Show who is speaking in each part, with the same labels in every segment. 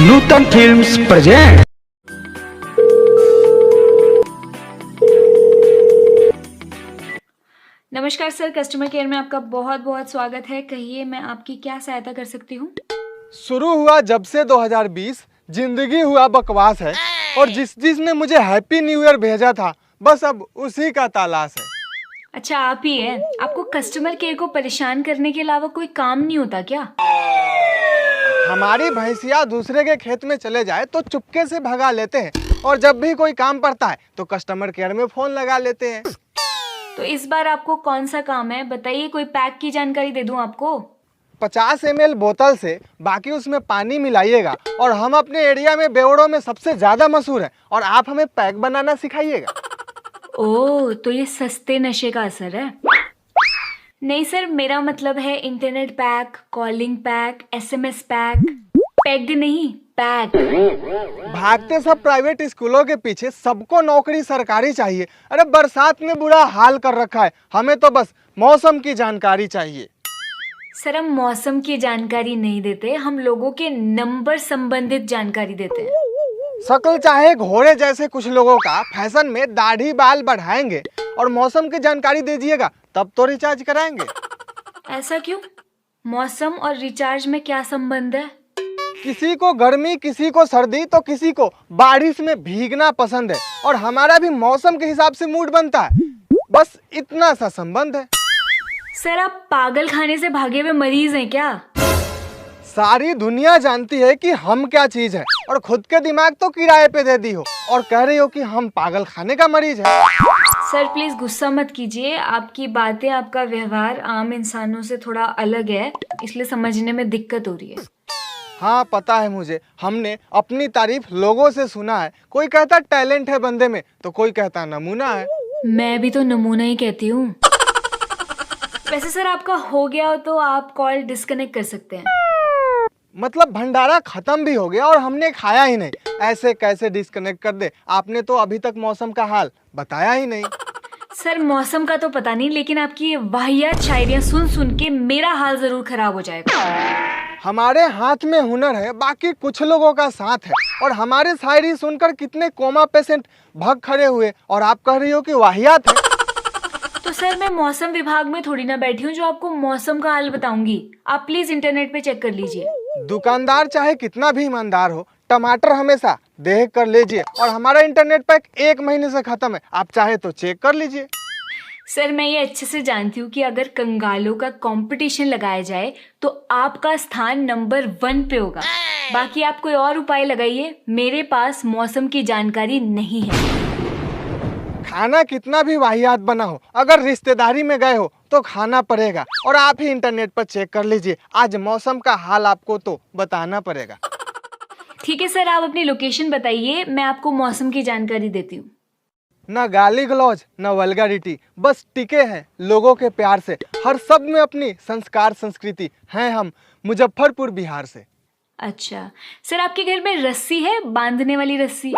Speaker 1: नूतन films present.
Speaker 2: नमस्कार sir, customer care में आपका बहुत बहुत स्वागत है। कहिए, मैं आपकी क्या सहायता कर सकती हूँ?
Speaker 3: शुरू हुआ जब से 2020 जिंदगी हुआ बकवास है। और जिसने मुझे हैप्पी न्यू ईयर भेजा था, बस अब उसी का तलाश है।
Speaker 2: अच्छा, आप ही हैं? आपको कस्टमर केयर को परेशान करने के अलावा कोई काम नहीं होता क्या?
Speaker 3: हमारी भैंसिया दूसरे के खेत में चले जाए तो चुपके से भगा लेते हैं, और जब भी कोई काम पड़ता है तो कस्टमर केयर में फोन लगा लेते हैं।
Speaker 2: तो इस बार आपको कौन सा काम है बताइए, कोई पैक की जानकारी दे दूं आपको?
Speaker 3: 50 ml बोतल से बाकी उसमें पानी मिलाइएगा, और हम अपने एरिया में बेवड़ों में सबसे ज्यादा मशहूर है, और आप हमें पैक बनाना सिखाइएगा।
Speaker 2: ओह, तो ये सस्ते नशे का असर है। नहीं सर, मेरा मतलब है internet pack, calling pack, SMS pack. Packed नहीं, पैक।
Speaker 3: भागते सब प्राइवेट स्कूलों के पीछे, सबको नौकरी सरकारी चाहिए। अरे बरसात में बुरा हाल कर रखा है, हमें तो बस मौसम की जानकारी चाहिए।
Speaker 2: सर, हम मौसम की जानकारी नहीं देते, हम लोगों के नंबर संबंधित जानकारी देते हैं।
Speaker 3: शक्ल चाहे घोड़े जैसे कुछ लोगों का, फैशन में दाढ़ी बाल बढ़ाएंगे और मौसम की जानकारी दीजिएगा, तब तो रिचार्ज कराएंगे।
Speaker 2: ऐसा क्यों? मौसम और रिचार्ज में क्या संबंध है?
Speaker 3: किसी को गर्मी, किसी को सर्दी, तो किसी को बारिश में भीगना पसंद है, और हमारा भी मौसम के हिसाब से मूड बनता है। बस इतना सा संबंध है।
Speaker 2: सर, आप पागल खाने से भागे हुए मरीज हैं क्या?
Speaker 3: सारी दुनिया जानती है कि हम क्या चीज है, और खुद के दिमाग तो किराए पे दे दी हो, और कह रही हो कि हम पागल खाने का मरीज है।
Speaker 2: सर प्लीज गुस्सा मत कीजिए, आपकी बातें, आपका व्यवहार आम इंसानों से थोड़ा अलग है, इसलिए समझने में दिक्कत हो रही है।
Speaker 3: हाँ पता है मुझे, हमने अपनी तारीफ लोगों से सुना है। कोई कहता टैलेंट है बंदे में, तो कोई कहता नमूना है।
Speaker 2: मैं भी तो नमूना ही कहती हूँ। वैसे सर, आपका हो गया हो तो आप कॉल डिस्कनेक्ट कर सकते हैं।
Speaker 3: मतलब भंडारा खत्म भी हो गया और हमने खाया ही नहीं, ऐसे कैसे डिस्कनेक्ट कर दे? आपने तो अभी तक मौसम का हाल बताया ही नहीं।
Speaker 2: सर, मौसम का तो पता नहीं, लेकिन आपकी ये वाहियात शायरियाँ सुन सुन के मेरा हाल जरूर खराब हो जाएगा।
Speaker 3: हमारे हाथ में हुनर है, बाकी कुछ लोगों का साथ है। और हमारे शायरी सुनकर कितने कोमा पेशेंट भाग खड़े हुए, और आप कह रही हो कि वाहियात है।
Speaker 2: तो सर, मैं मौसम विभाग में थोड़ी ना बैठी हूँ जो आपको मौसम का हाल बताऊंगी। आप प्लीज इंटरनेट पे चेक कर लीजिए।
Speaker 3: दुकानदार चाहे कितना भी ईमानदार हो, टमाटर हमेशा देख कर लीजिए, और हमारा इंटरनेट पैक 1 महीने से खत्म है, आप चाहे तो चेक कर लीजिए।
Speaker 2: सर, मैं ये अच्छे से जानती हूँ कि अगर कंगालों का कंपटीशन लगाया जाए तो आपका स्थान नंबर 1 पे होगा। बाकी आप कोई और उपाय लगाइए, मेरे पास मौसम की जानकारी नहीं है।
Speaker 3: खाना कितना भी वाहियात बना हो, अगर रिश्तेदारी में गए हो तो खाना पड़ेगा, और आप ही इंटरनेट पर चेक कर लीजिए। आज मौसम का हाल आपको तो बताना पड़ेगा।
Speaker 2: ठीक है सर, आप अपनी लोकेशन बताइए, मैं आपको मौसम की जानकारी देती हूँ।
Speaker 3: न गाली गलौज न वल्गैरिटी, बस टिके हैं लोगों के प्यार से। हर सब में अपनी संस्कार संस्कृति हैं हम, मुजफ्फरपुर बिहार से।
Speaker 2: अच्छा सर, आपके घर में रस्सी है, बांधने वाली रस्सी?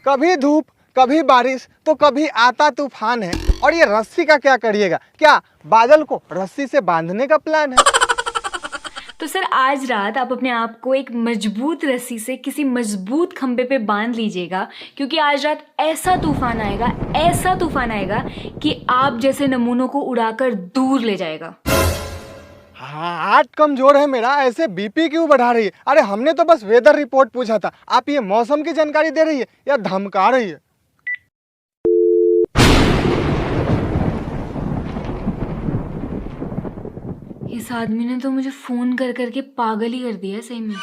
Speaker 3: कभी धूप, कभी बारिश, तो कभी आता तूफान है। और ये रस्सी का क्या करिएगा? क्या बादल को रस्सी से बांधने का प्लान है?
Speaker 2: तो सर, आज रात आप अपने आप को एक मजबूत रस्सी से किसी मजबूत खंबे पे बांध लीजिएगा, क्योंकि आज रात ऐसा तूफान आएगा, ऐसा तूफान आएगा कि आप जैसे नमूनों को उड़ाकर दूर ले जाएगा।
Speaker 3: हाँ, हार्ट कमजोर है मेरा, ऐसे बीपी क्यों बढ़ा रही है? अरे हमने तो बस वेदर रिपोर्ट पूछा था, आप ये मौसम की जानकारी दे रही है या धमका रही है?
Speaker 2: इस आदमी ने तो मुझे फोन कर करके पागल ही कर दिया सही में।